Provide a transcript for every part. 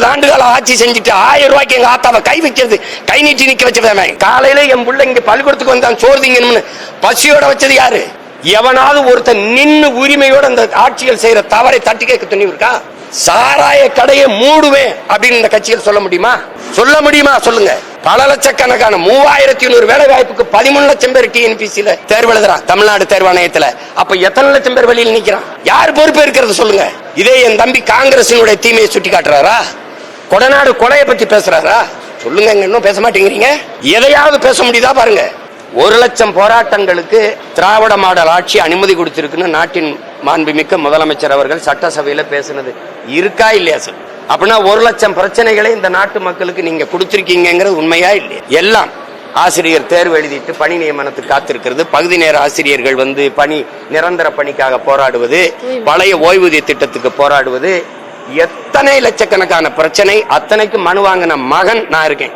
50 ஆண்டுகால ஆட்சி செஞ்சுட்டு 1000 ரூபாய்க்கு எங்க ஆத்தாவை கை வைக்கிறது, கை நீட்டி நிக்க வச்சவன். காலையில என் பிள்ளை இங்க பள்ளிக்கூடத்துக்கு வந்தான் சோறுதிங்கன்னு பசியோட வச்சது யாரு? எவனாவது ஒருத்தன் நின்னு உரிமையோட அந்த ஆட்சிகள் செய்யற தவறை தட்டி கேட்க துணிவு இருக்கா? சாராய கடையை மூடுவேன் அப்படின்னு இந்த கட்சிகள் சொல்ல முடியுமா? சொல்ல முடியுமா? சொல்லுங்க. பல லட்சக்கணக்கான 3100 வேலை வாய்ப்புக்கு 13 லட்சம் பேர் டிஎன்பிசில தேர்வு எழுதுறான் தமிழ்நாடு தேர்வாணையத்துல. அப்ப எத்தனை லட்சம் பேர் வெளியில் நிக்கிறான்? யார் பொறுப்பு இருக்கிறது சொல்லுங்க. இதே என் தம்பி காங்கிரசினுடைய தீமையை சுட்டி காட்டுறாரா? கொடநாடு கொலையை பத்தி பேசுறாரா? சொல்லுங்க. இன்னும் பேச மாட்டேங்கிறீங்க. எதையாவது பேச முடியுதா பாருங்க. 1 லட்சம் போராட்டங்களுக்கு திராவிட மாடல் ஆட்சி அனுமதி கொடுத்திருக்குன்னு நாட்டின் மாண்புமிக்க முதலமைச்சர் அவர்கள் சட்டசபையில பேசினது இருக்கா இல்லையா சார்? அப்படின்னா 1 லட்சம் பிரச்சனைகளை இந்த நாட்டு மக்களுக்கு நீங்க கொடுத்திருக்கீங்கிறது உண்மையா இல்லையா? எல்லாம் ஆசிரியர் தேர்வு எழுதிட்டு பணி நியமனத்துக்கு காத்திருக்கிறது, பகுதி நேர ஆசிரியர்கள் பணி நிரந்தர பணிக்காக போராடுவது, பழைய ஓய்வூதிய திட்டத்துக்கு போராடுவது, எத்தனை லட்சக்கணக்கான பிரச்சனை. அத்தனைக்கு மனு வாங்கின மகன் நான் இருக்கேன்.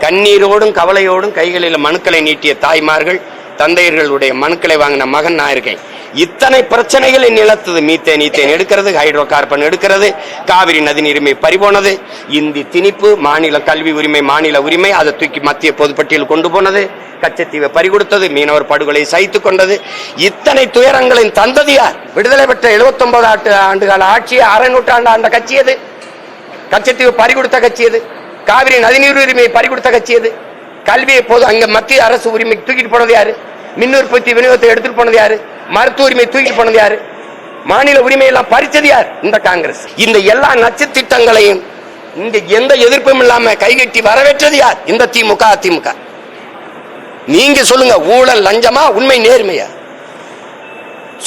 கண்ணீரோடும் கவலையோடும் கைகளில் மனுக்களை நீட்டிய தாய்மார்கள் தந்தையர்களுடைய மனுக்களை வாங்கின மகன் நான் இருக்கேன். இத்தனை பிரச்சனைகளை நிலத்தது. மீத்தேன் ஈத்தேன் எடுக்கிறது, ஹைட்ரோ கார்பன் எடுக்கிறது, காவிரி நதி உரிமை பறிபோனது, இந்தி திணிப்பு, மாநில கல்வி உரிமை மாநில உரிமை, அதை தூக்கி மத்திய பொதுப்பட்டியல் கொண்டு போனது, கச்சத்தீவை பறிகொடுத்தது, மீனவர் படுகொலை சகித்துக் கொண்டது. இத்தனை துயரங்களின் தந்தது யார்? விடுதலை பெற்ற 79 ஆண்டுகால ஆட்சியை அரை நூற்றாண்டு ஆண்ட கட்சி எது? கச்சத்தீவை பறிகொடுத்த கட்சி எது? காவிரி நதிநீர் உரிமையை பறிகொடுத்த கட்சி எது? கல்வியை போது அங்க மத்திய அரசு உரிமை தூக்கிட்டு போனது யாரு? மின் உற்பத்தி விநியோகத்தை எடுத்துட்டு போனது யாரு? மருத்துவ உரிமை தூக்கிட்டு போனது யாரு? மாநில உரிமை எல்லாம் பறிச்சது யார்? இந்த காங்கிரஸ். இந்த எல்லா நச்சு திட்டங்களையும் இந்த எந்த எதிர்ப்பும் இல்லாம கைகட்டி வரவேற்றது யார்? இந்த திமுக அதிமுக. நீங்க சொல்லுங்க. ஊழல் லஞ்சமா, உண்மை நேர்மையா?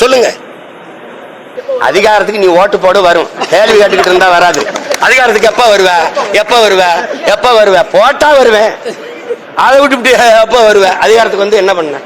சொல்லுங்க. அதிகாரத்துக்கு நீ ஓட்டு போட வரும், கேள்வி கேட்டுக்கிட்டு இருந்தா வராது. அதிகாரத்துக்கு எப்ப வருவ? எப்ப வருவ? எப்ப வருவ? போட்டா வருவேன். அதை விட்டு எப்ப வருவ? அதிகாரத்துக்கு என்ன பண்ண?